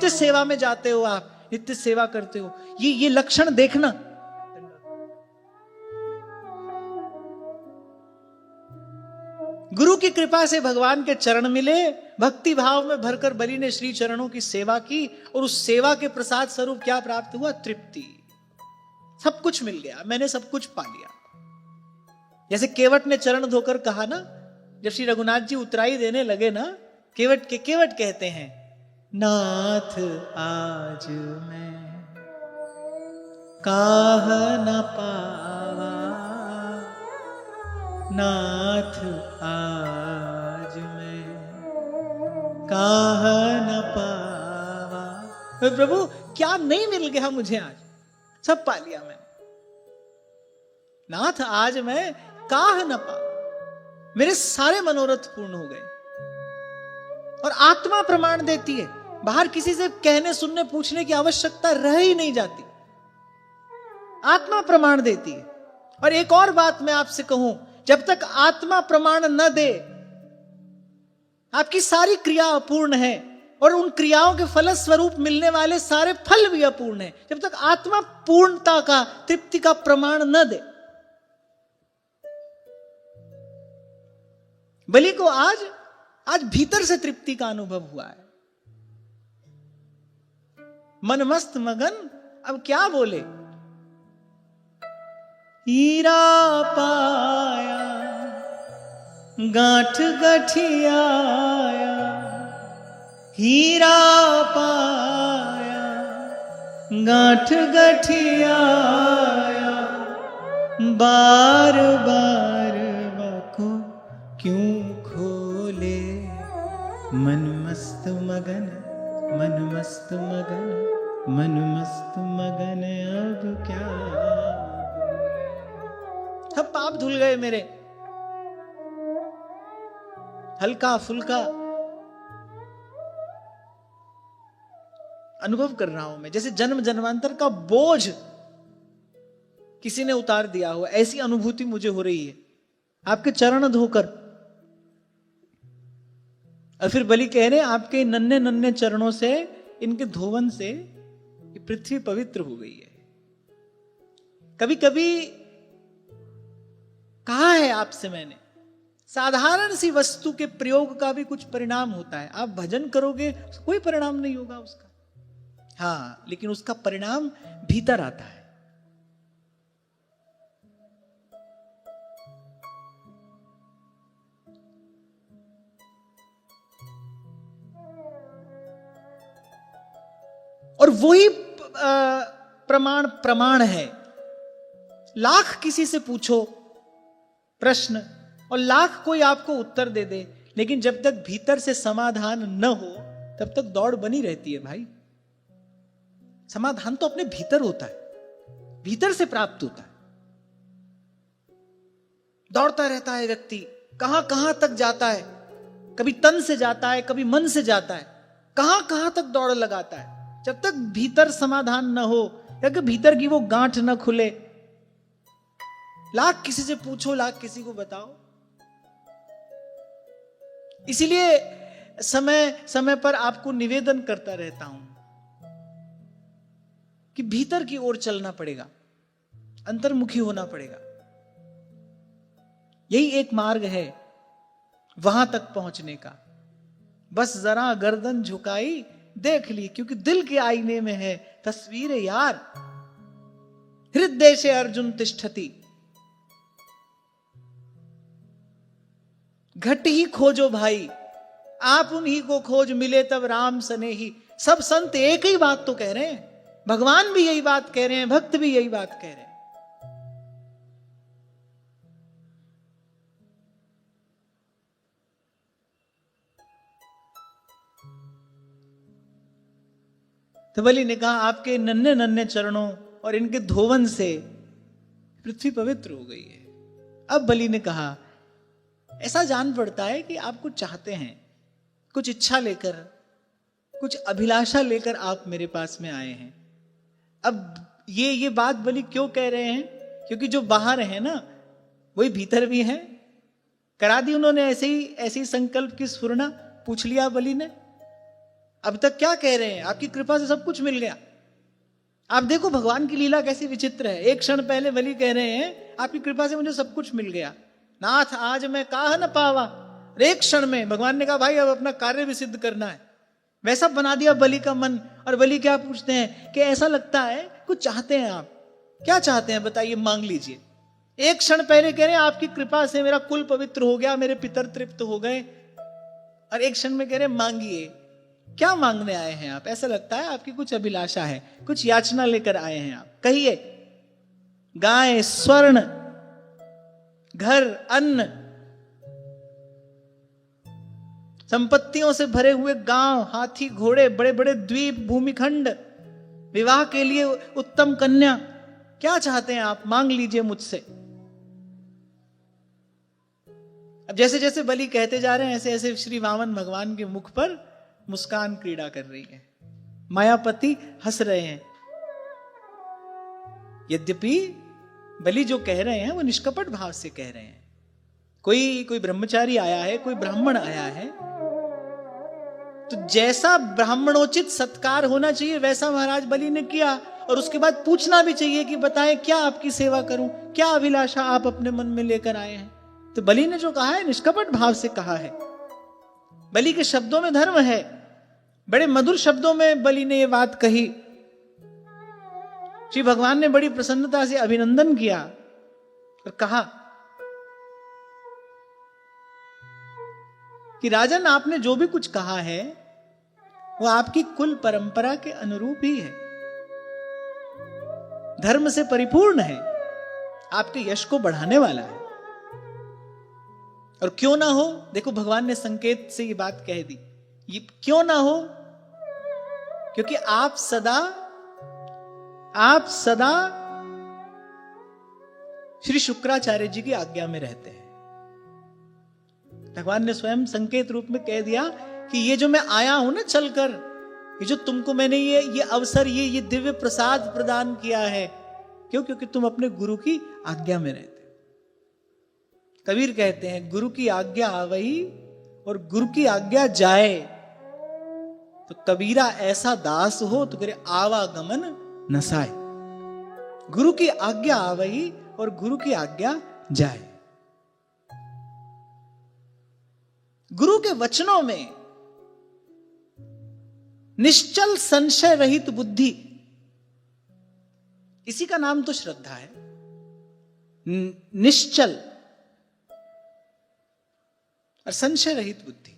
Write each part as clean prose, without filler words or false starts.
नित्य सेवा में जाते हो, आप नित्य सेवा करते हो, ये लक्षण देखना। गुरु की कृपा से भगवान के चरण मिले, भक्ति भाव में भरकर बलि ने श्री चरणों की सेवा की, और उस सेवा के प्रसाद स्वरूप क्या प्राप्त हुआ? तृप्ति। सब कुछ मिल गया, मैंने सब कुछ पा लिया। जैसे केवट ने चरण धोकर कहा ना, जब श्री रघुनाथ जी उतराई देने लगे ना, केवट कहते हैं, नाथ आज मैं काह न पावा, नाथ आज मैं काह न पावा। प्रभु क्या नहीं मिल गया मुझे? आज सब पा लिया मैंने। नाथ आज मैं काह न पावा, मेरे सारे मनोरथ पूर्ण हो गए। और आत्मा प्रमाण देती है, बाहर किसी से कहने सुनने पूछने की आवश्यकता रह ही नहीं जाती, आत्मा प्रमाण देती है। और एक और बात मैं आपसे कहूं, जब तक आत्मा प्रमाण न दे, आपकी सारी क्रिया अपूर्ण है, और उन क्रियाओं के फल स्वरूप मिलने वाले सारे फल भी अपूर्ण है, जब तक आत्मा पूर्णता का, तृप्ति का प्रमाण न दे। बलि को आज भीतर से तृप्ति का अनुभव हुआ है, मन मस्त मगन। अब क्या बोले? हीरा पाया गांठ गठियाया, हीरा पाया गांठ गठियाया, बार बार बाको क्यों खोले, मन मस्त मगन, मन मस्त मगन, मन मस्त मगन, अब क्या? सब पाप धुल गए मेरे, हल्का फुल्का अनुभव कर रहा हूं मैं, जैसे जन्म जन्मांतर का बोझ किसी ने उतार दिया हो, ऐसी अनुभूति मुझे हो रही है आपके चरण धोकर। और फिर बलि कह रहे, आपके नन्हे नन्हे चरणों से, इनके धोवन से ये पृथ्वी पवित्र हो गई है। कभी कभी कहा है आपसे मैंने, साधारण सी वस्तु के प्रयोग का भी कुछ परिणाम होता है। आप भजन करोगे कोई परिणाम नहीं होगा उसका, हाँ, लेकिन उसका परिणाम भीतर आता है। और वही प्रमाण है। लाख किसी से पूछो प्रश्न, और लाख कोई आपको उत्तर दे दे, लेकिन जब तक भीतर से समाधान न हो, तब तक दौड़ बनी रहती है भाई। समाधान तो अपने भीतर होता है, भीतर से प्राप्त होता है। दौड़ता रहता है व्यक्ति, कहां कहां तक जाता है, कभी तन से जाता है, कभी मन से जाता है, कहां कहां तक दौड़ लगाता है। जब तक भीतर समाधान न हो, या कि भीतर की वो गांठ न खुले, लाख किसी से पूछो, लाख किसी को बताओ। इसीलिए समय समय पर आपको निवेदन करता रहता हूं कि भीतर की ओर चलना पड़ेगा, अंतर्मुखी होना पड़ेगा। यही एक मार्ग है वहां तक पहुंचने का। बस जरा गर्दन झुकाई, देख ली, क्योंकि दिल के आईने में है तस्वीर यार। हृदय से अर्जुन तिष्ठति, घट ही खोजो भाई, आप उन्हीं को खोज, मिले तब राम सने ही। सब संत एक ही बात तो कह रहे हैं, भगवान भी यही बात कह रहे हैं, भक्त भी यही बात कह रहे हैं। तो बलि ने कहा, आपके नन्हे नन्हे चरणों और इनके धोवन से पृथ्वी पवित्र हो गई है। अब बलि ने कहा, ऐसा जान पड़ता है कि आप कुछ चाहते हैं, कुछ इच्छा लेकर, कुछ अभिलाषा लेकर आप मेरे पास में आए हैं। अब ये बात बलि क्यों कह रहे हैं? क्योंकि जो बाहर है ना, वही भीतर भी है। करा दी उन्होंने ऐसे ही संकल्प की स्फुरना, पूछ लिया बलि ने। अब तक क्या कह रहे हैं, आपकी कृपा से सब कुछ मिल गया। आप देखो भगवान की लीला कैसी विचित्र है। एक क्षण पहले बलि कह रहे हैं आपकी कृपा से मुझे सब कुछ मिल गया, नाथ आज मैं काह न पावा। एक क्षण में भगवान ने कहा भाई अब अपना कार्य भी सिद्ध करना है। वैसा बना दिया बलि का मन। और बलि क्या पूछते हैं कि ऐसा लगता है कुछ चाहते हैं आप, क्या चाहते हैं बताइए, मांग लीजिए। एक क्षण पहले कह रहे हैं आपकी कृपा से मेरा कुल पवित्र हो गया, मेरे पितर तृप्त हो गए, और एक क्षण में कह रहे हैं मांगिए। क्या मांगने आए हैं आप? ऐसा लगता है आपकी कुछ अभिलाषा है, कुछ याचना लेकर आए हैं आप। कहिए। गाय, स्वर्ण, घर, अन्न, संपत्तियों से भरे हुए गांव, हाथी घोड़े, बड़े बड़े द्वीप, भूमिखंड, विवाह के लिए उत्तम कन्या, क्या चाहते हैं आप? मांग लीजिए मुझसे। अब जैसे जैसे बलि कहते जा रहे हैं ऐसे ऐसे श्री वामन भगवान के मुख पर मुस्कान क्रीड़ा कर रही है, मायापति हंस रहे हैं। यद्यपि बलि जो कह रहे हैं वो निष्कपट भाव से कह रहे हैं। कोई ब्रह्मचारी आया है, कोई ब्राह्मण आया है, तो जैसा ब्राह्मणोचित सत्कार होना चाहिए वैसा महाराज बलि ने किया। और उसके बाद पूछना भी चाहिए कि बताएं क्या आपकी सेवा करूं, क्या अभिलाषा आप अपने मन में लेकर आए हैं। तो बलि ने जो कहा है निष्कपट भाव से कहा है। बलि के शब्दों में धर्म है। बड़े मधुर शब्दों में बलि ने यह बात कही। श्री भगवान ने बड़ी प्रसन्नता से अभिनंदन किया और कहा कि राजन आपने जो भी कुछ कहा है वो आपकी कुल परंपरा के अनुरूप ही है, धर्म से परिपूर्ण है, आपके यश को बढ़ाने वाला है। और क्यों ना हो, देखो भगवान ने संकेत से ये बात कह दी, ये क्यों ना हो, क्योंकि आप सदा श्री शुक्राचार्य जी की आज्ञा में रहते हैं। भगवान ने स्वयं संकेत रूप में कह दिया कि ये जो मैं आया हूं ना चलकर, ये जो तुमको मैंने ये अवसर, ये दिव्य प्रसाद प्रदान किया है, क्यों? क्योंकि तुम अपने गुरु की आज्ञा में रहते हो। कबीर कहते हैं गुरु की आज्ञा आवई और गुरु की आज्ञा जाए, तो कबीरा ऐसा दास हो तो करे आवागमन नसाए। गुरु की आज्ञा आवई और गुरु की आज्ञा जाए। गुरु के वचनों में निश्चल संशय रहित बुद्धि, इसी का नाम तो श्रद्धा है। निश्चल और संशय रहित बुद्धि।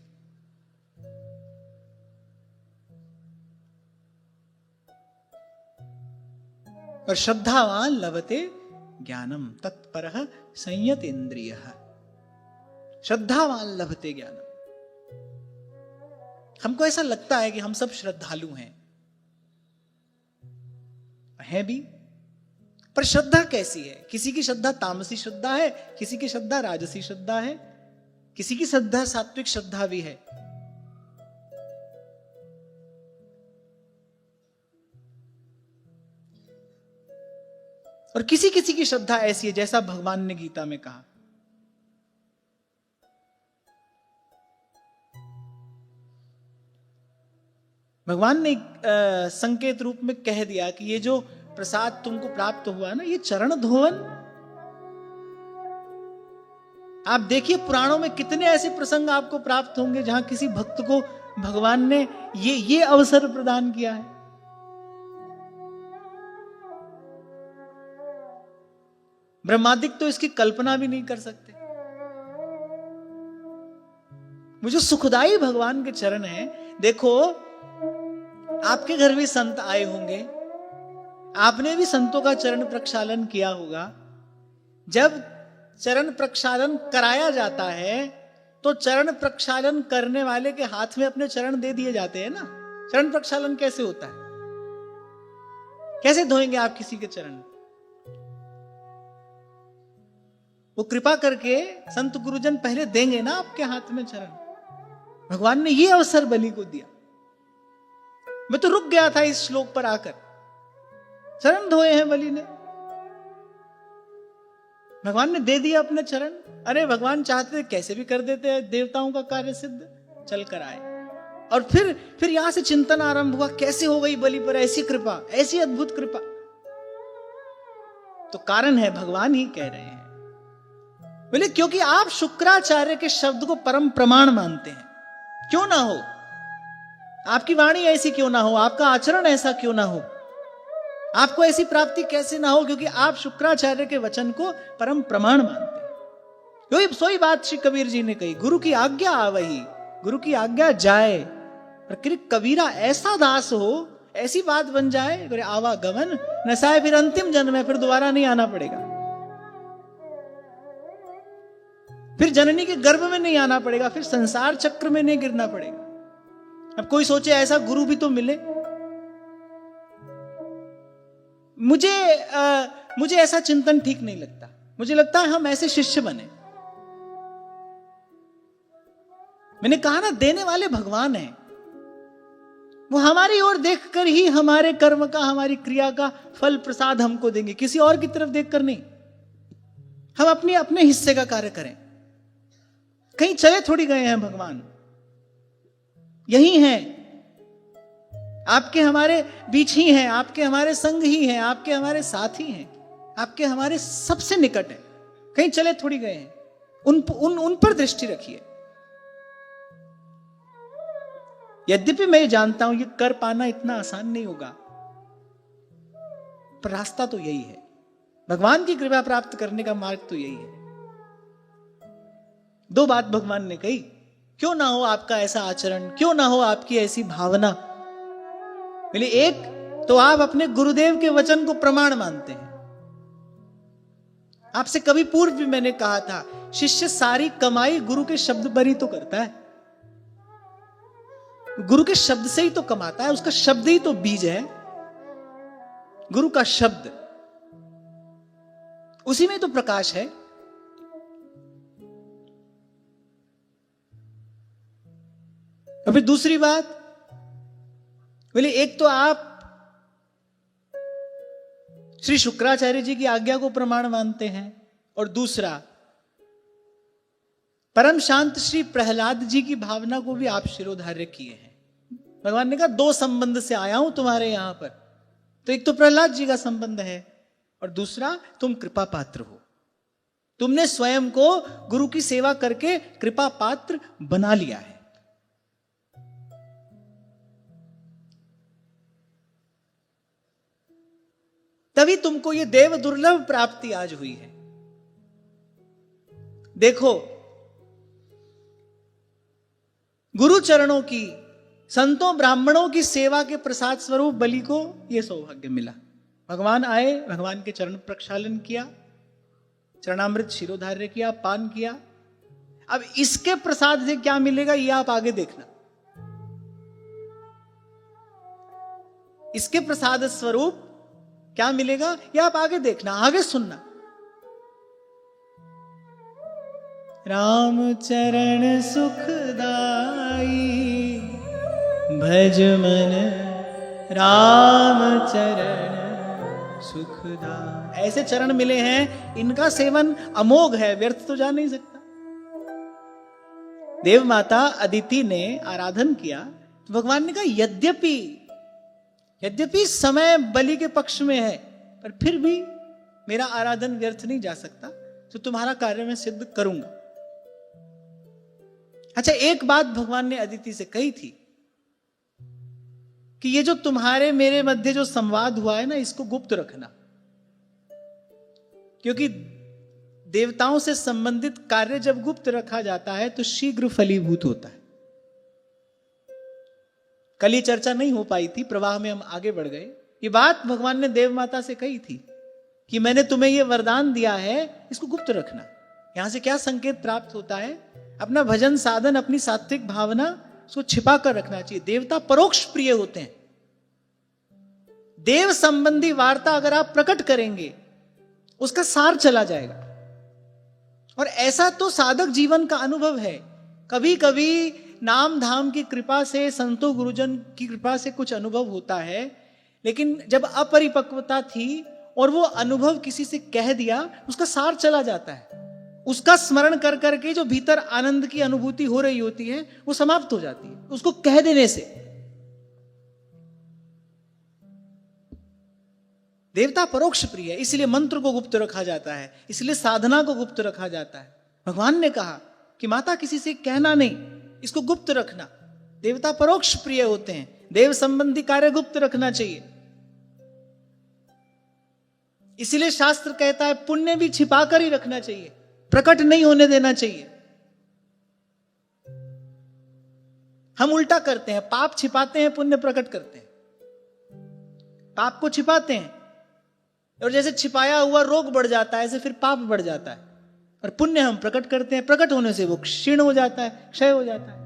और श्रद्धावान लभते ज्ञानम तत्परः संयत इंद्रियः। श्रद्धावान लभते ज्ञानम। हमको ऐसा लगता है कि हम सब श्रद्धालु हैं भी, पर श्रद्धा कैसी है? किसी की श्रद्धा तामसी श्रद्धा है, किसी की श्रद्धा राजसी श्रद्धा है, किसी की श्रद्धा सात्विक श्रद्धा भी है। और किसी किसी की श्रद्धा ऐसी है जैसा भगवान ने गीता में कहा, भगवान ने संकेत रूप में कह दिया कि ये जो प्रसाद तुमको प्राप्त हुआ ना, ये चरण धोवन। आप देखिए पुराणों में कितने ऐसे प्रसंग आपको प्राप्त होंगे जहां किसी भक्त को भगवान ने ये अवसर प्रदान किया है। ब्रह्मादिक तो इसकी कल्पना भी नहीं कर सकते। वो जो सुखदाई भगवान के चरण हैं, देखो आपके घर भी संत आए होंगे, आपने भी संतों का चरण प्रक्षालन किया होगा। जब चरण प्रक्षालन कराया जाता है तो चरण प्रक्षालन करने वाले के हाथ में अपने चरण दे दिए जाते हैं ना। चरण प्रक्षालन कैसे होता है? कैसे धोएंगे आप किसी के चरण? वो कृपा करके संत गुरुजन पहले देंगे ना आपके हाथ में चरण। भगवान ने ये अवसर बलि को दिया। मैं तो रुक गया था इस श्लोक पर आकर। चरण धोए हैं बलि ने, भगवान ने दे दिया अपने चरण। अरे भगवान चाहते कैसे भी कर देते हैं देवताओं का कार्य सिद्ध, चल कर आए। और फिर यहां से चिंतन आरंभ हुआ, कैसे हो गई बलि पर ऐसी कृपा, ऐसी अद्भुत कृपा। तो कारण है भगवान ही कह रहे हैं, बोले क्योंकि आप शुक्राचार्य के शब्द को परम प्रमाण मानते हैं। क्यों ना हो, आपकी वाणी ऐसी क्यों ना हो, आपका आचरण ऐसा क्यों ना हो, आपको ऐसी प्राप्ति कैसे ना हो, क्योंकि आप शुक्राचार्य के वचन को परम प्रमाण मानते हैं। क्योंकि सोई बात श्री कबीर जी ने कही, गुरु की आज्ञा आवही, गुरु की आज्ञा जाए। पर कबीरा ऐसा दास हो, ऐसी बात बन जाए, आवागमन नसाए, फिर अंतिम जन्म में फिर दोबारा नहीं आना पड़ेगा, फिर जननी के गर्भ में नहीं आना पड़ेगा, फिर संसार चक्र में नहीं गिरना पड़ेगा। अब कोई सोचे ऐसा गुरु भी तो मिले। मुझे ऐसा चिंतन ठीक नहीं लगता। मुझे लगता है हम ऐसे शिष्य बने। मैंने कहा ना, देने वाले भगवान हैं। वो हमारी ओर देखकर ही हमारे कर्म का, हमारी क्रिया का फल प्रसाद हमको देंगे, किसी और की तरफ देखकर नहीं। हम अपने हिस्से का कार्य करें। कहीं चले थोड़ी गए हैं भगवान, यही हैं, आपके हमारे बीच ही हैं, आपके हमारे संग ही हैं, आपके हमारे साथ ही हैं, आपके हमारे सबसे निकट है, कहीं चले थोड़ी गए हैं। उन पर दृष्टि रखिए। यद्यपि मैं जानता हूं ये कर पाना इतना आसान नहीं होगा, पर रास्ता तो यही है। भगवान की कृपा प्राप्त करने का मार्ग तो यही है। दो बात भगवान ने कही, क्यों ना हो आपका ऐसा आचरण, क्यों ना हो आपकी ऐसी भावना। बोले एक तो आप अपने गुरुदेव के वचन को प्रमाण मानते हैं। आपसे कभी पूर्व भी मैंने कहा था, शिष्य सारी कमाई गुरु के शब्द पर ही तो करता है। गुरु के शब्द से ही तो कमाता है, उसका शब्द ही तो बीज है। गुरु का शब्द, उसी में तो प्रकाश है। और फिर दूसरी बात बोले, एक तो आप श्री शुक्राचार्य जी की आज्ञा को प्रमाण मानते हैं, और दूसरा परम शांत श्री प्रहलाद जी की भावना को भी आप शिरोधार्य किए हैं। भगवान ने कहा, दो संबंध से आया हूं तुम्हारे यहां पर। तो एक तो प्रहलाद जी का संबंध है, और दूसरा तुम कृपा पात्र हो। तुमने स्वयं को गुरु की सेवा करके कृपा पात्र बना लिया है। तभी तुमको ये देव दुर्लभ प्राप्ति आज हुई है। देखो, गुरु चरणों की, संतों ब्राह्मणों की सेवा के प्रसाद स्वरूप बलि को यह सौभाग्य मिला। भगवान आए, भगवान के चरण प्रक्षालन किया, चरणामृत शिरोधार्य किया, पान किया। अब इसके प्रसाद से क्या मिलेगा ये आप आगे देखना। इसके प्रसाद स्वरूप क्या मिलेगा ये आप आगे देखना, आगे सुनना। राम चरण सुखदाई भज मन, राम चरण सुखदाई। ऐसे चरण मिले हैं, इनका सेवन अमोघ है, व्यर्थ तो जा नहीं सकता। देव माता अदिति ने आराधन किया तो भगवान ने कहा, यद्यपि समय बलि के पक्ष में है, पर फिर भी मेरा आराधन व्यर्थ नहीं जा सकता, तो तुम्हारा कार्य मैं सिद्ध करूंगा। अच्छा, एक बात भगवान ने अदिति से कही थी कि ये जो तुम्हारे मेरे मध्य जो संवाद हुआ है ना, इसको गुप्त रखना, क्योंकि देवताओं से संबंधित कार्य जब गुप्त रखा जाता है तो शीघ्र फलीभूत होता है। कल ये चर्चा नहीं हो पाई थी, प्रवाह में हम आगे बढ़ गए। ये बात भगवान ने देव माता से कही थी कि मैंने तुम्हें ये वरदान दिया है, इसको गुप्त रखना। यहां से क्या संकेत प्राप्त होता है? अपना भजन साधन, अपनी सात्विक भावना, उसको छिपा कर रखना चाहिए। देवता परोक्ष प्रिय होते हैं। देव संबंधी वार्ता अगर आप प्रकट करेंगे, उसका सार चला जाएगा। और ऐसा तो साधक जीवन का अनुभव है। कभी कभी नाम धाम की कृपा से, संतों गुरुजन की कृपा से कुछ अनुभव होता है, लेकिन जब अपरिपक्वता थी और वो अनुभव किसी से कह दिया, उसका सार चला जाता है। उसका स्मरण कर करके जो भीतर आनंद की अनुभूति हो रही होती है वो समाप्त हो जाती है उसको कह देने से। देवता परोक्ष प्रिय है, इसलिए मंत्र को गुप्त रखा जाता है, इसलिए साधना को गुप्त रखा जाता है। भगवान ने कहा कि माता किसी से कहना नहीं, इसको गुप्त रखना। देवता परोक्ष प्रिय होते हैं, देव संबंधी कार्य गुप्त रखना चाहिए। इसलिए शास्त्र कहता है पुण्य भी छिपाकर ही रखना चाहिए, प्रकट नहीं होने देना चाहिए। हम उल्टा करते हैं, पाप छिपाते हैं, पुण्य प्रकट करते हैं। पाप को छिपाते हैं और जैसे छिपाया हुआ रोग बढ़ जाता है ऐसे फिर पाप बढ़ जाता है, और पुण्य हम प्रकट करते हैं, प्रकट होने से वो क्षीण हो जाता है, क्षय हो जाता है।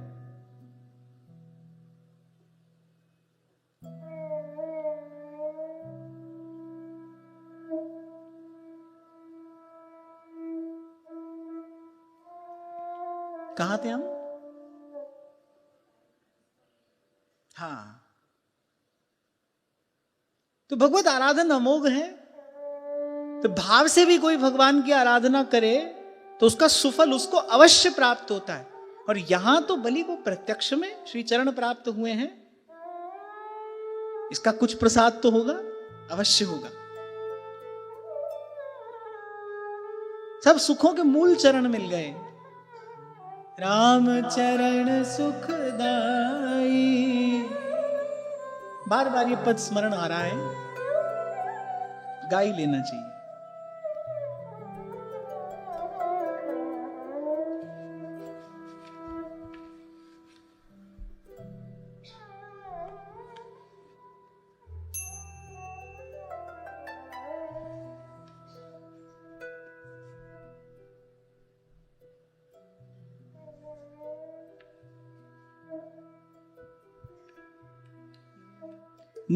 कहां थे हम? हाँ, तो भगवत आराधना अमोघ है। तो भाव से भी कोई भगवान की आराधना करे तो उसका सुफल उसको अवश्य प्राप्त होता है। और यहां तो बलि को प्रत्यक्ष में श्री चरण प्राप्त हुए हैं, इसका कुछ प्रसाद तो होगा, अवश्य होगा। सब सुखों के मूल चरण मिल गए। राम चरण सुखदाई, बार बार ये पद स्मरण आ रहा है, गा ही लेना चाहिए।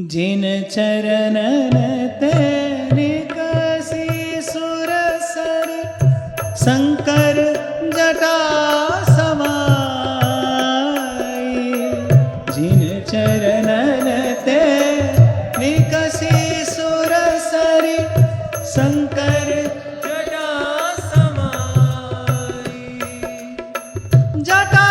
जिन चरणन तनिकसी सुरसर शंकर जटा समाई, जिन चरणन तनिकसी सुरसर शंकर जटा समाई, जटा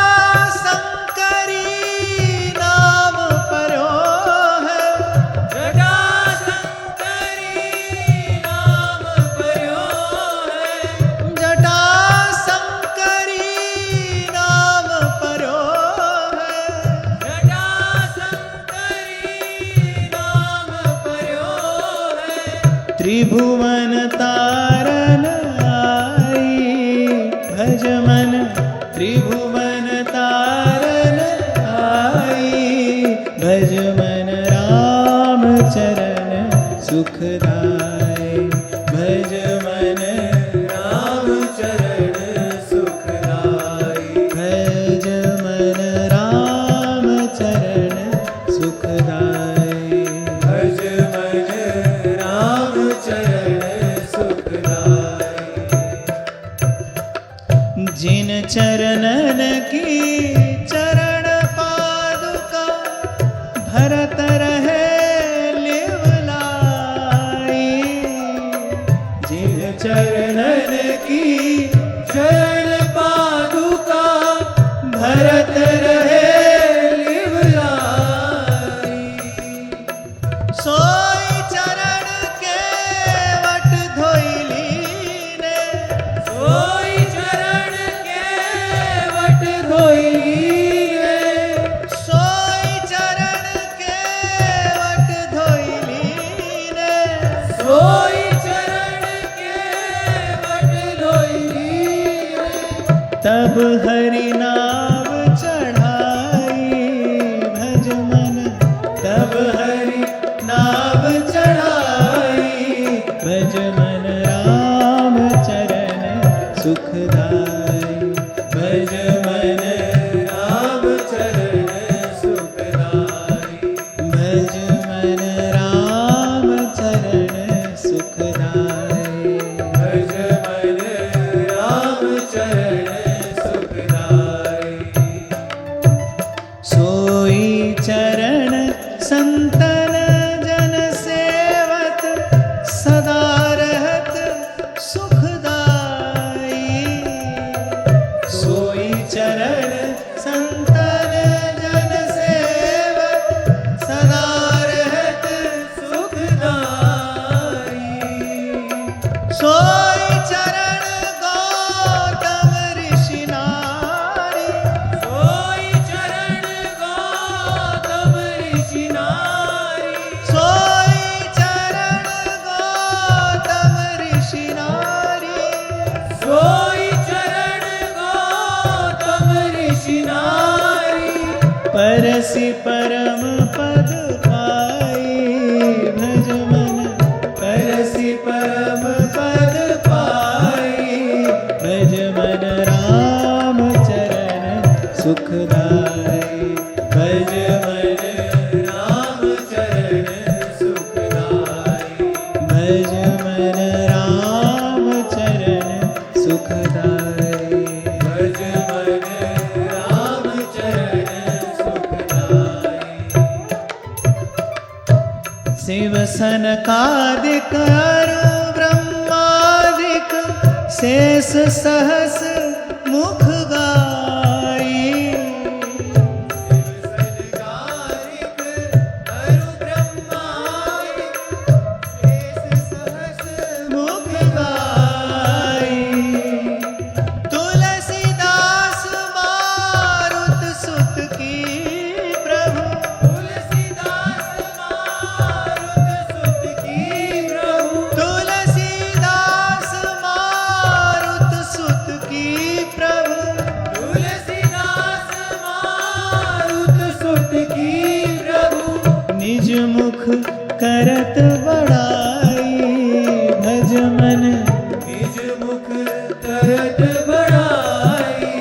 त्रिभुवन तारन आई, भज मन त्रिभुवन तारन आई, भज मन राम चरण सुखदाई, भज मन राम चरण सुखदाई, भज मन राम चरण सुखदाई, भज मन राम चरण सुखदाई। जिन चरणन की चरण पादुका भरत रहे लिवलाई, जिन चरणन की चरण पादुका भरत रहे लिवलाई, सोई चरण के वट धोइली ने, सोई चरण के वट धोइली ने, सोई चरण के वट धोइली ने, सोई चरण के वट धोइली ने, तब हरि नाम चढ़ाई, भज मन तब हरि नाम चढ़ाई, भज मन राम चरण सुखदाई, भज मन राम चरण सुखदाई, भज मन राम चरण सुखदाई, भज मन राम चरण सुखदाई। सोई चरण संतन जन सेवत सदा रहत सुखदाई, परसि परम पद पाई, भज मन परसि परम पद पाई, भज मन राम चरण सुखदाई, भज मन राम चरण सुखदाई, भज मन राम चरण सुखदाई, भज मन राम चरण सुखदाई। शिव सनकादिक अरु ब्रह्मादिक शेष सहस मुख गाई, मुख गाई। तुलसीदास मारुत सुत की प्रभु, तुलसीदास मारुत सुत की प्रभु, तुलसीदास मारुत सुत की प्रभु, तुलसीदास मारुत सुत की प्रभु, निज मुख करत बड़ाई, भज मन निज मुख करत बड़ाई,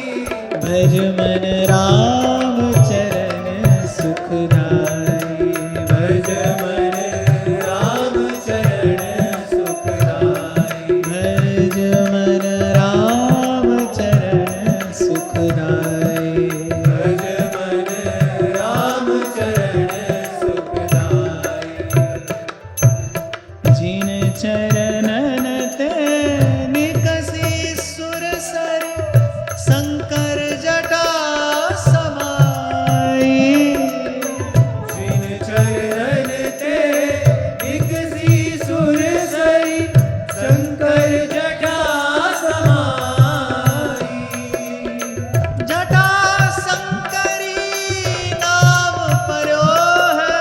भज मन राम चरण सुखदाई, भज मन राम चरण सुखदाई, भज मन राम चरण सुखदाई, भज मन राम चरण सुखदाई। जिन चरणन ते निकसी सुर सर, शंकर जटा समाई, जिन चरणन ते निकसी सुर सर, शंकर जटा समाई, जटा शंकरी नाम पर्यो है,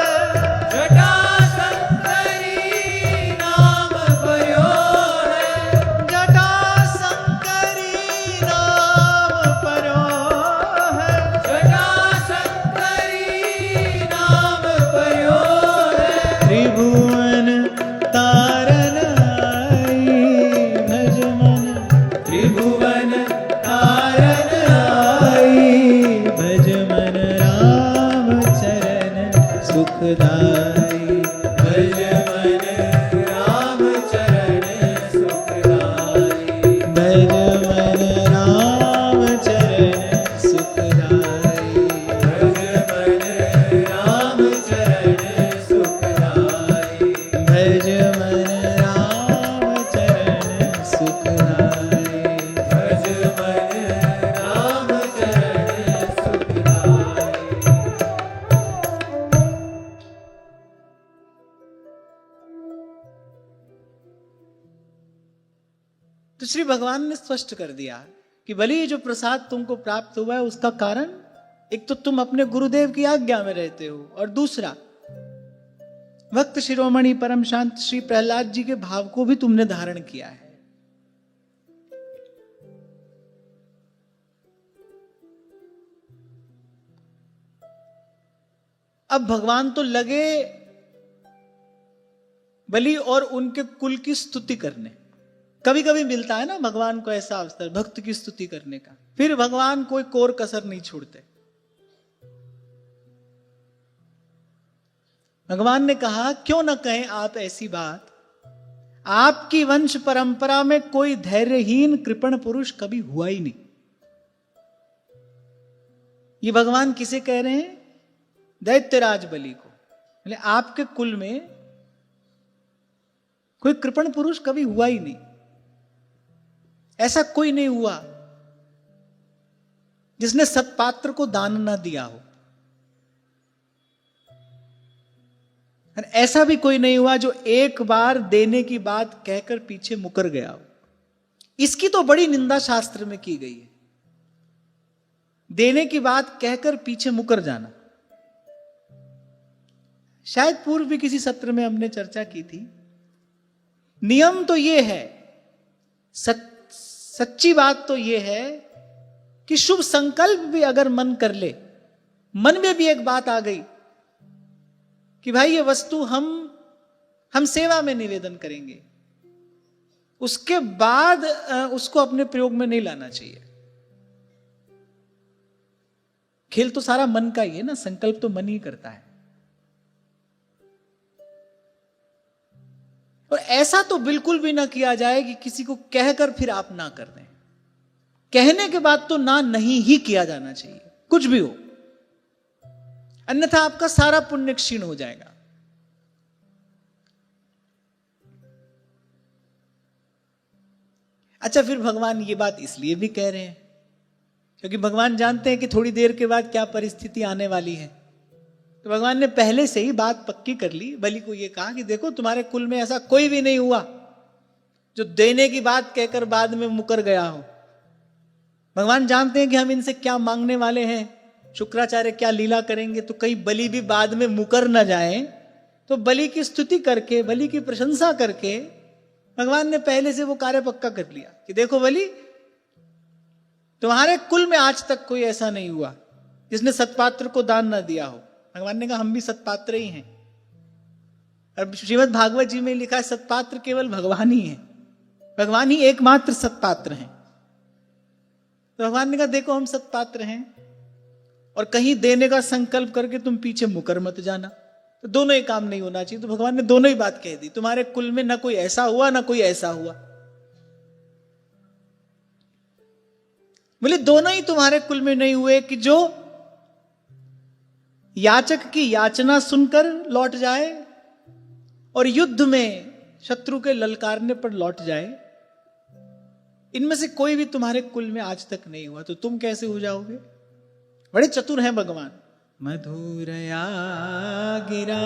जटा शंकरी नाम पर्यो है, जटा शंकरी नाम पर्यो है, जटा शंकरी नाम पर्यो है, त्रिभुवन तारन आई, भज मन त्रिभुवन तारन आई, भज मन राम चरण सुखदाई, भज मन राम चरण सुखदाई, भज मन राम चरण सुखदाई, भज मन राम चरण सुखदाई, भज मन राम चरण सुखदाई, भज मन राम चरण सुखदाई। तो श्री भगवान ने स्पष्ट कर दिया कि बलि जो प्रसाद तुमको प्राप्त हुआ है उसका कारण एक तो तुम अपने गुरुदेव की आज्ञा में रहते हो, और दूसरा भक्त शिरोमणि परम शांत श्री प्रहलाद जी के भाव को भी तुमने धारण किया है। अब भगवान तो लगे बलि और उनके कुल की स्तुति करने। कभी कभी मिलता है ना भगवान को ऐसा अवसर भक्त की स्तुति करने का, फिर भगवान कोई कोर कसर नहीं छोड़ते। भगवान ने कहा क्यों न कहें आप ऐसी बात, आपकी वंश परंपरा में कोई धैर्यहीन कृपण पुरुष कभी हुआ ही नहीं। ये भगवान किसे कह रहे हैं? दैत्यराज बलि को। बोले आपके कुल में कोई कृपण पुरुष कभी हुआ ही नहीं, ऐसा कोई नहीं हुआ जिसने सत्पात्र को दान ना दिया हो, और ऐसा भी कोई नहीं हुआ जो एक बार देने की बात कहकर पीछे मुकर गया हो। इसकी तो बड़ी निंदा शास्त्र में की गई है, देने की बात कहकर पीछे मुकर जाना। शायद पूर्व भी किसी सत्र में हमने चर्चा की थी। नियम तो यह है, सच्ची बात तो यह है कि शुभ संकल्प भी अगर मन कर ले मन में भी एक बात आ गई कि भाई ये वस्तु हम सेवा में निवेदन करेंगे, उसके बाद उसको अपने प्रयोग में नहीं लाना चाहिए। खेल तो सारा मन का ही है ना, संकल्प तो मन ही करता है। और ऐसा तो बिल्कुल भी ना किया जाए कि किसी को कहकर फिर आप ना कर दें। कहने के बाद तो ना नहीं ही किया जाना चाहिए, कुछ भी हो, अन्यथा आपका सारा पुण्य क्षीण हो जाएगा। अच्छा, फिर भगवान ये बात इसलिए भी कह रहे हैं क्योंकि भगवान जानते हैं कि थोड़ी देर के बाद क्या परिस्थिति आने वाली है। तो भगवान ने पहले से ही बात पक्की कर ली। बलि को ये कहा कि देखो, तुम्हारे कुल में ऐसा कोई भी नहीं हुआ जो देने की बात कहकर बाद में मुकर गया हो। भगवान जानते हैं कि हम इनसे क्या मांगने वाले हैं, शुक्राचार्य क्या लीला करेंगे, तो कहीं बलि भी बाद में मुकर न जाए। तो बलि की स्तुति करके, बलि की प्रशंसा करके भगवान ने पहले से वो कार्य पक्का कर लिया कि देखो बलि, तुम्हारे कुल में आज तक कोई ऐसा नहीं हुआ जिसने सतपात्र को दान न दिया हो। भगवान ने कहा हम भी सतपात्र ही हैं। और श्रीमद् भागवत जी में लिखा है सतपात्र केवल भगवान ही है, भगवान ही एकमात्र सतपात्र हैं। तो भगवान ने कहा देखो हम सतपात्र हैं, और कहीं देने का संकल्प करके तुम पीछे मुकर मत जाना। तो दोनों ही काम नहीं होना चाहिए। तो भगवान ने दोनों ही बात कह दी, तुम्हारे कुल में ना कोई ऐसा हुआ ना कोई ऐसा हुआ। बोले दोनों ही तुम्हारे कुल में नहीं हुए कि जो याचक की याचना सुनकर लौट जाए और युद्ध में शत्रु के ललकारने पर लौट जाए। इनमें से कोई भी तुम्हारे कुल में आज तक नहीं हुआ, तो तुम कैसे हो जाओगे? बड़े चतुर हैं भगवान। मधुरया गिरा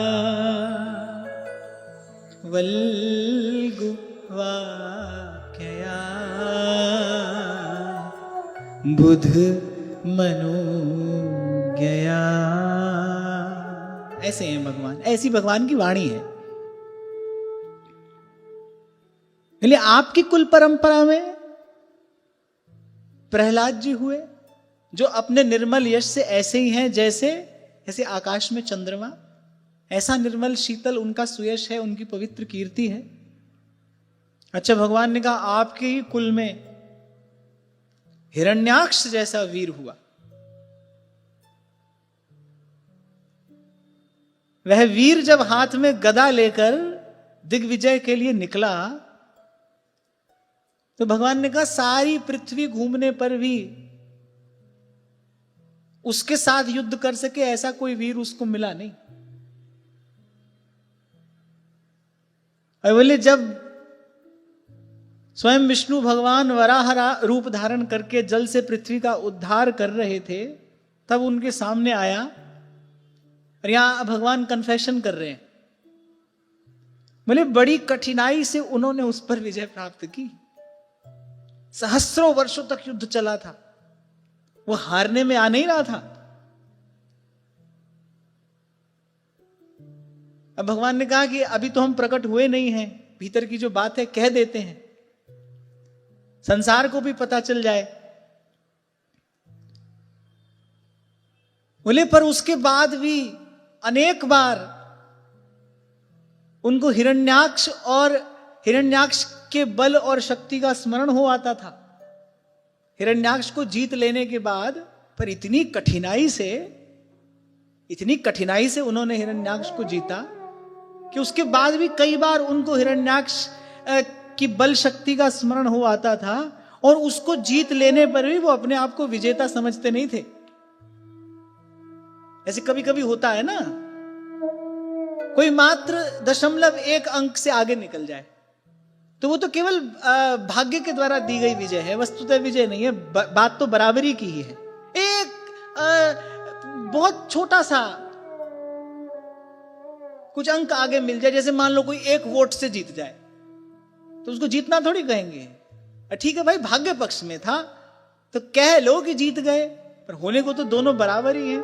वल्गु वाक्यया बुध मनोज्ञया। ऐसे हैं भगवान, ऐसी भगवान की वाणी है। इसलिए आपकी कुल परंपरा में प्रहलाद जी हुए जो अपने निर्मल यश से ऐसे ही हैं जैसे आकाश में चंद्रमा। ऐसा निर्मल शीतल उनका सुयश है, उनकी पवित्र कीर्ति है। अच्छा, भगवान ने कहा आपके ही कुल में हिरण्याक्ष जैसा वीर हुआ। वह वीर जब हाथ में गदा लेकर दिग्विजय के लिए निकला तो भगवान ने कहा सारी पृथ्वी घूमने पर भी उसके साथ युद्ध कर सके ऐसा कोई वीर उसको मिला नहीं। और बोले जब स्वयं विष्णु भगवान वराह रूप धारण करके जल से पृथ्वी का उद्धार कर रहे थे तब उनके सामने आया, और यहां भगवान कन्फेशन कर रहे हैं। बोले बड़ी कठिनाई से उन्होंने उस पर विजय प्राप्त की। सहस्रों वर्षों तक युद्ध चला था, वो हारने में आ नहीं रहा था। अब भगवान ने कहा कि अभी तो हम प्रकट हुए नहीं हैं, भीतर की जो बात है कह देते हैं, संसार को भी पता चल जाए। बोले पर उसके बाद भी अनेक बार उनको हिरण्याक्ष और हिरण्याक्ष के बल और शक्ति का स्मरण हो आता था। हिरण्याक्ष को जीत लेने के बाद, पर इतनी कठिनाई से उन्होंने हिरण्याक्ष को जीता कि उसके बाद भी कई बार उनको हिरण्याक्ष की बल शक्ति का स्मरण हो आता था, और उसको जीत लेने पर भी वो अपने आप को विजेता समझते नहीं थे। ऐसे कभी कभी होता है ना, कोई मात्र 0.1 अंक से आगे निकल जाए तो वो तो केवल भाग्य के द्वारा दी गई विजय है, वस्तुतः विजय नहीं है। बात तो बराबरी की ही है। एक बहुत छोटा सा कुछ अंक आगे मिल जाए, जैसे मान लो कोई 1 वोट से जीत जाए तो उसको जीतना थोड़ी कहेंगे। ठीक है भाई, भाग्य पक्ष में था तो कह लो कि जीत गए, पर होने को तो दोनों बराबर ही हैं।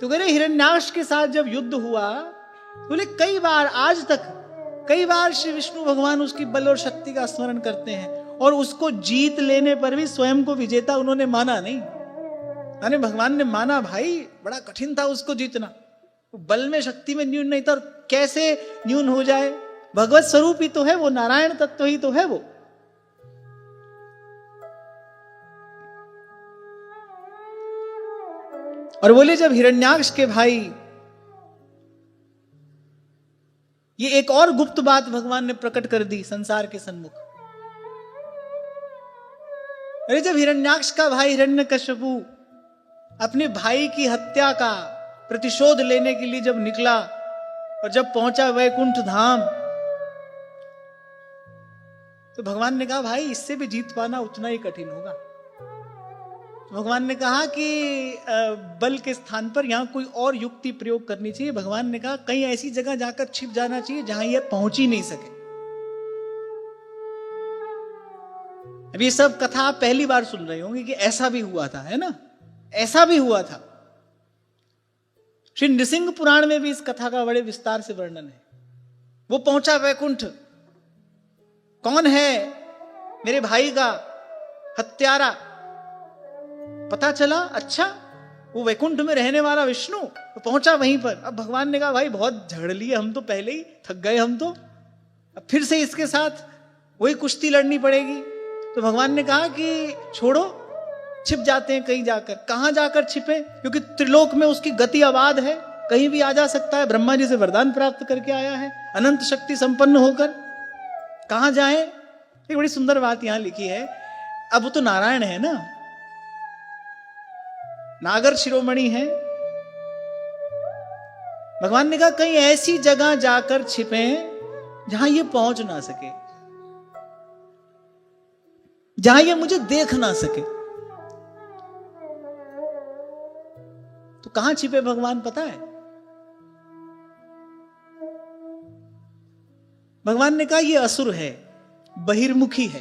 तो कह रहे हिरण्याक्ष के साथ जब युद्ध हुआ, बोले कई बार, आज तक कई बार श्री विष्णु भगवान उसकी बल और शक्ति का स्मरण करते हैं, और उसको जीत लेने पर भी स्वयं को विजेता उन्होंने माना नहीं। माने भगवान ने माना भाई बड़ा कठिन था उसको जीतना, बल में शक्ति में न्यून नहीं था, और कैसे न्यून हो जाए, भगवत स्वरूप ही तो है वो, नारायण तत्व ही तो है वो। और बोले जब हिरण्याक्ष के भाई, ये एक और गुप्त बात भगवान ने प्रकट कर दी संसार के सन्मुख। अरे जब हिरण्याक्ष का भाई हिरण्यकश्यपु अपने भाई की हत्या का प्रतिशोध लेने के लिए जब निकला और जब पहुंचा वैकुंठ धाम, तो भगवान ने कहा भाई इससे भी जीत पाना उतना ही कठिन होगा। भगवान ने कहा कि बल के स्थान पर यहां कोई और युक्ति प्रयोग करनी चाहिए। भगवान ने कहा कहीं ऐसी जगह जाकर छिप जाना चाहिए जहां ये पहुंच ही नहीं सके। अब ये सब कथा आप पहली बार सुन रहे होंगे कि ऐसा भी हुआ था, है ना, ऐसा भी हुआ था। श्री नृसिंह पुराण में भी इस कथा का बड़े विस्तार से वर्णन है। वो पहुंचा वैकुंठ, कौन है मेरे भाई का हत्यारा, पता चला अच्छा वो वैकुंठ में रहने वाला विष्णु, तो पहुंचा वहीं पर। अब भगवान ने कहा भाई बहुत झगड़ लिए हम तो, पहले ही थक गए हम तो, अब फिर से इसके साथ वही कुश्ती लड़नी पड़ेगी। तो भगवान ने कहा कि छोड़ो, छिप जाते हैं कहीं जाकर। कहां जाकर छिपे, क्योंकि त्रिलोक में उसकी गति अबाध है, कहीं भी आ जा सकता है। ब्रह्मा जी से वरदान प्राप्त करके आया है, अनंत शक्ति संपन्न होकर। कहां जाए, एक बड़ी सुंदर बात यहां लिखी है। अब वो तो नारायण है ना, नागर शिरोमणि है। भगवान ने कहा कहीं ऐसी जगह जाकर छिपे जहां ये पहुंच ना सके, जहां ये मुझे देख ना सके। तो कहां छिपे भगवान पता है? भगवान ने कहा ये असुर है, बहिर्मुखी है।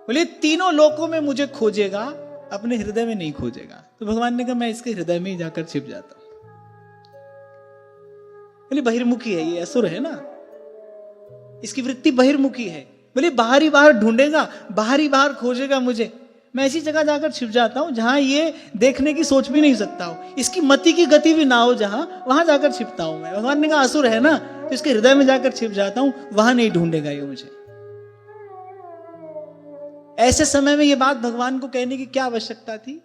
बोले तीनों लोकों में मुझे खोजेगा, अपने हृदय में नहीं खोजेगा। तो भगवान ने कहा मैं इसके हृदय में ही जाकर छिप जाता हूं। बोले बहिर्मुखी है, ये असुर है ना, इसकी वृत्ति बहिर्मुखी है। बोले बाहर ही बाहर ढूंढेगा, बाहर ही बाहर खोजेगा मुझे। मैं ऐसी जगह जाकर छिप जाता हूं जहां ये देखने की सोच भी नहीं सकता हो, इसकी मति की गति भी ना हो, जहां वहां जाकर छिपता हूं मैं। भगवान ने कहा असुर है ना, तो इसके हृदय में जाकर छिप जाता हूं, वहां नहीं ढूंढेगा ये मुझे। ऐसे समय में ये बात भगवान को कहने की क्या आवश्यकता थी?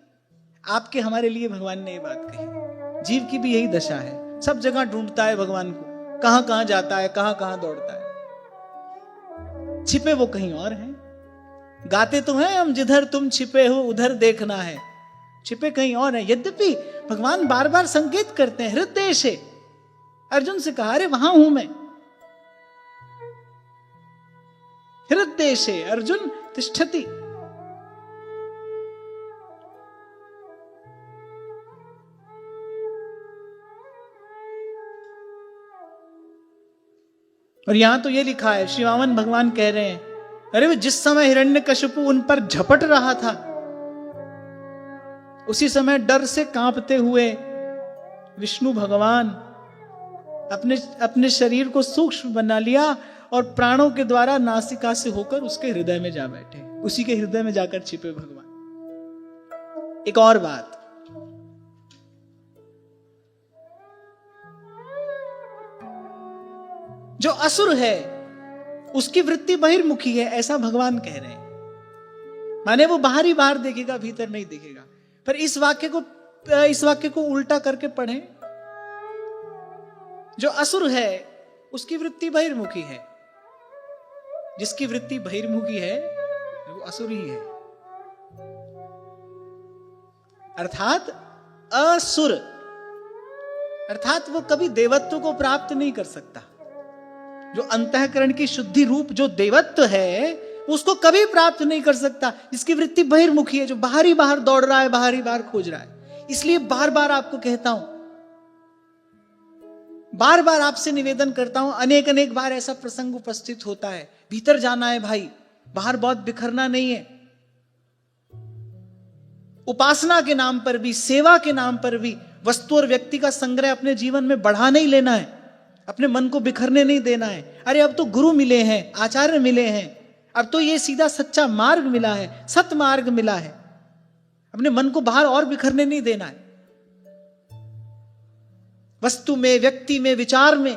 आपके हमारे लिए भगवान ने ये बात कही। जीव की भी यही दशा है, सब जगह ढूंढता है भगवान को, कहां कहां जाता है, कहां कहां दौड़ता है, छिपे वो कहीं और हैं। गाते तो हैं हम, जिधर तुम छिपे हो उधर देखना है, छिपे कहीं और हैं। यद्यपि भगवान बार बार संकेत करते हैं हृदय से। अर्जुन से कहा अरे वहां हूं मैं, हृदय से अर्जुन तिष्ठति। और यहां तो ये लिखा है, श्री वामन भगवान कह रहे हैं अरे वो जिस समय हिरण्यकशिपु उन पर झपट रहा था, उसी समय डर से कांपते हुए विष्णु भगवान अपने शरीर को सूक्ष्म बना लिया और प्राणों के द्वारा नासिका से होकर उसके हृदय में जा बैठे, उसी के हृदय में जाकर छिपे भगवान। एक और बात, जो असुर है उसकी वृत्ति बहिर्मुखी है, ऐसा भगवान कह रहे हैं। माने वो बाहर ही बाहर देखेगा, भीतर नहीं देखेगा। पर इस वाक्य को उल्टा करके पढ़ें, जो असुर है उसकी वृत्ति बहिर्मुखी है, जिसकी वृत्ति बहिर्मुखी है वो असुर ही है। अर्थात असुर अर्थात वो कभी देवत्व को प्राप्त नहीं कर सकता। जो अंतःकरण की शुद्धि रूप जो देवत्व है उसको कभी प्राप्त नहीं कर सकता, जिसकी वृत्ति बहिर्मुखी है, जो बाहर ही बाहर दौड़ रहा है, बाहर ही बाहर खोज रहा है। इसलिए बार बार आपको कहता हूं, बार बार आपसे निवेदन करता हूं, अनेक अनेक बार ऐसा प्रसंग उपस्थित होता है, भीतर जाना है भाई, बाहर बहुत बिखरना नहीं है। उपासना के नाम पर भी, सेवा के नाम पर भी वस्तु और व्यक्ति का संग्रह अपने जीवन में बढ़ा नहीं लेना है, अपने मन को बिखरने नहीं देना है। अरे अब तो गुरु मिले हैं, आचार्य मिले हैं, अब तो ये सीधा सच्चा मार्ग मिला है, सत मार्ग मिला है। अपने मन को बाहर और बिखरने नहीं देना है। वस्तु में, व्यक्ति में, विचार में,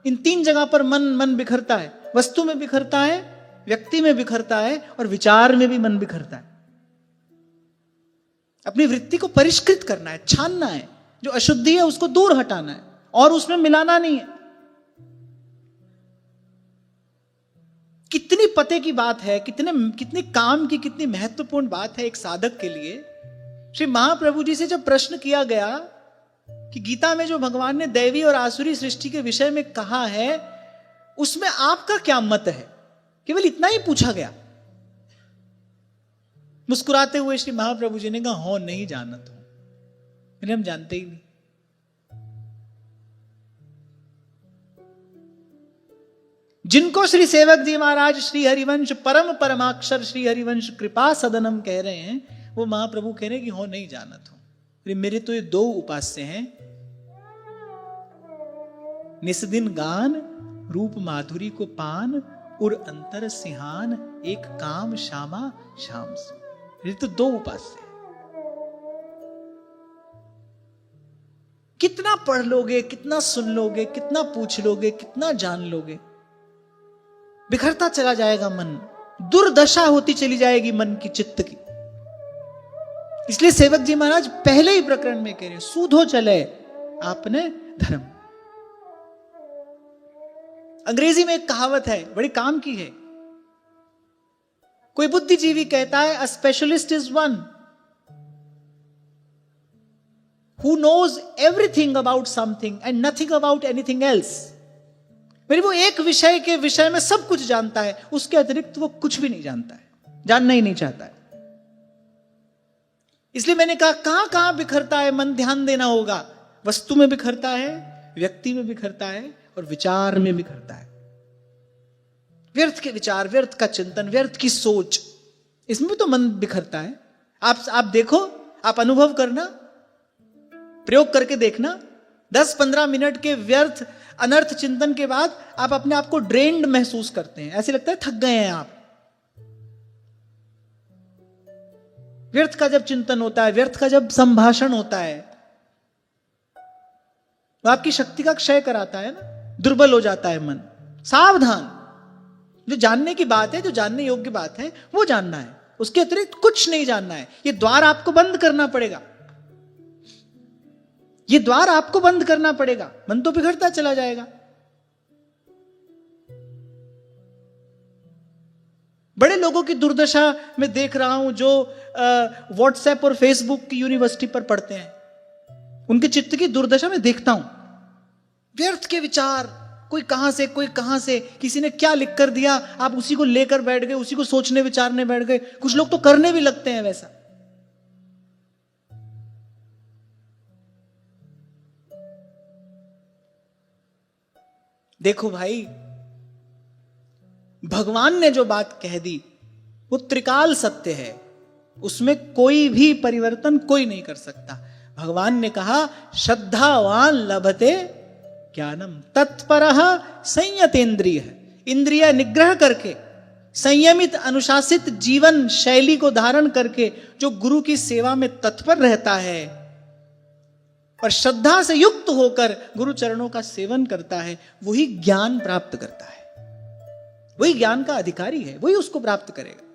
इन 3 जगह पर मन बिखरता है। वस्तु में बिखरता है, व्यक्ति में बिखरता है, और विचार में भी मन बिखरता है। अपनी वृत्ति को परिष्कृत करना है, छानना है, जो अशुद्धि है उसको दूर हटाना है और उसमें मिलाना नहीं है। कितनी पते की बात है, कितने काम की, कितनी महत्वपूर्ण बात है एक साधक के लिए। श्री महाप्रभु जी से जब प्रश्न किया गया कि गीता में जो भगवान ने दैवी और आसुरी सृष्टि के विषय में कहा है, उसमें आपका क्या मत है, केवल इतना ही पूछा गया। मुस्कुराते हुए श्री महाप्रभु जी ने कहा, हो नहीं जानत हूं। मैंने हम जानते ही नहीं। जिनको श्री सेवक जी महाराज श्री हरिवंश परम परमाक्षर श्री हरिवंश कृपा सदनम कह रहे हैं, वो महाप्रभु कह रहे हैं कि हो नहीं जानत हूं। मेरे तो ये 2 उपास्य हैं, निस्दिन गान रूप माधुरी को पान, उर अंतर सिहान एक काम श्यामा श्याम से। ये तो 2 उपास्य हैं। कितना पढ़ लोगे, कितना सुन लोगे, कितना पूछ लोगे, कितना जान लोगे, बिखरता चला जाएगा मन, दुर्दशा होती चली जाएगी मन की, चित्त की। इसलिए सेवक जी महाराज पहले ही प्रकरण में कह रहे हैं, सूधो चले आपने धर्म। अंग्रेजी में एक कहावत है, बड़ी काम की है। कोई बुद्धिजीवी कहता है, a specialist is one who knows everything about something and nothing about anything else. मेरे वो एक विषय के विषय में सब कुछ जानता है, उसके अतिरिक्त वो कुछ भी नहीं जानता है, जानना ही नहीं चाहता है। इसलिए मैंने कहा, कहां कहां बिखरता है मन, ध्यान देना होगा। वस्तु में बिखरता है, व्यक्ति में बिखरता है, और विचार में बिखरता है। व्यर्थ के विचार, व्यर्थ का चिंतन, व्यर्थ की सोच, इसमें भी तो मन बिखरता है। आप देखो, आप अनुभव करना, प्रयोग करके देखना। 10-15 मिनट के व्यर्थ अनर्थ चिंतन के बाद आप अपने आप को ड्रेन्ड महसूस करते हैं, ऐसे लगता है थक गए हैं आप। व्यर्थ का जब चिंतन होता है, व्यर्थ का जब संभाषण होता है, तो आपकी शक्ति का क्षय कराता है ना, दुर्बल हो जाता है मन। सावधान, जो जानने की बात है, जो जानने योग्य बात है, वो जानना है, उसके अतिरिक्त कुछ नहीं जानना है। ये द्वार आपको बंद करना पड़ेगा, ये द्वार आपको बंद करना पड़ेगा, मन तो बिगड़ता चला जाएगा। बड़े लोगों की दुर्दशा में देख रहा हूं, जो व्हाट्सएप और फेसबुक की यूनिवर्सिटी पर पढ़ते हैं, उनके चित्त की दुर्दशा में देखता हूं। व्यर्थ के विचार, कोई कहां से, किसी ने क्या लिख कर दिया, आप उसी को लेकर बैठ गए, उसी को सोचने विचारने बैठ गए। कुछ लोग तो करने भी लगते हैं वैसा। देखो भाई, भगवान ने जो बात कह दी वो त्रिकाल सत्य है, उसमें कोई भी परिवर्तन कोई नहीं कर सकता। भगवान ने कहा, श्रद्धावान लभते ज्ञानम तत्परः संयतेन्द्रिय। इंद्रिय निग्रह करके, संयमित अनुशासित जीवन शैली को धारण करके जो गुरु की सेवा में तत्पर रहता है और श्रद्धा से युक्त होकर गुरु चरणों का सेवन करता है, वही ज्ञान प्राप्त करता है, वही ज्ञान का अधिकारी है, वही उसको प्राप्त करेगा।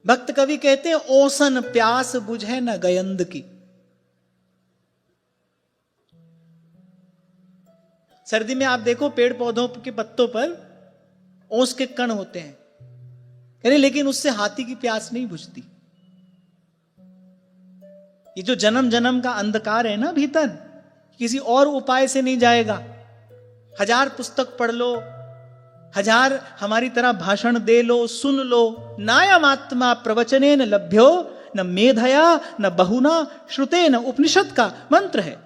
भक्त कवि कहते हैं, ओसन प्यास बुझे न गयंद की। सर्दी में आप देखो पेड़ पौधों के पत्तों पर ओस के कण होते हैं, अरे लेकिन उससे हाथी की प्यास नहीं बुझती। ये जो जन्म जन्म का अंधकार है ना भीतर, किसी और उपाय से नहीं जाएगा। 1000 पुस्तक पढ़ लो, 1000 हमारी तरह भाषण दे लो, सुन लो, नायमात्मा प्रवचनेन लभ्यो न मेधया न बहुना श्रुतेन, उपनिषद का मंत्र है।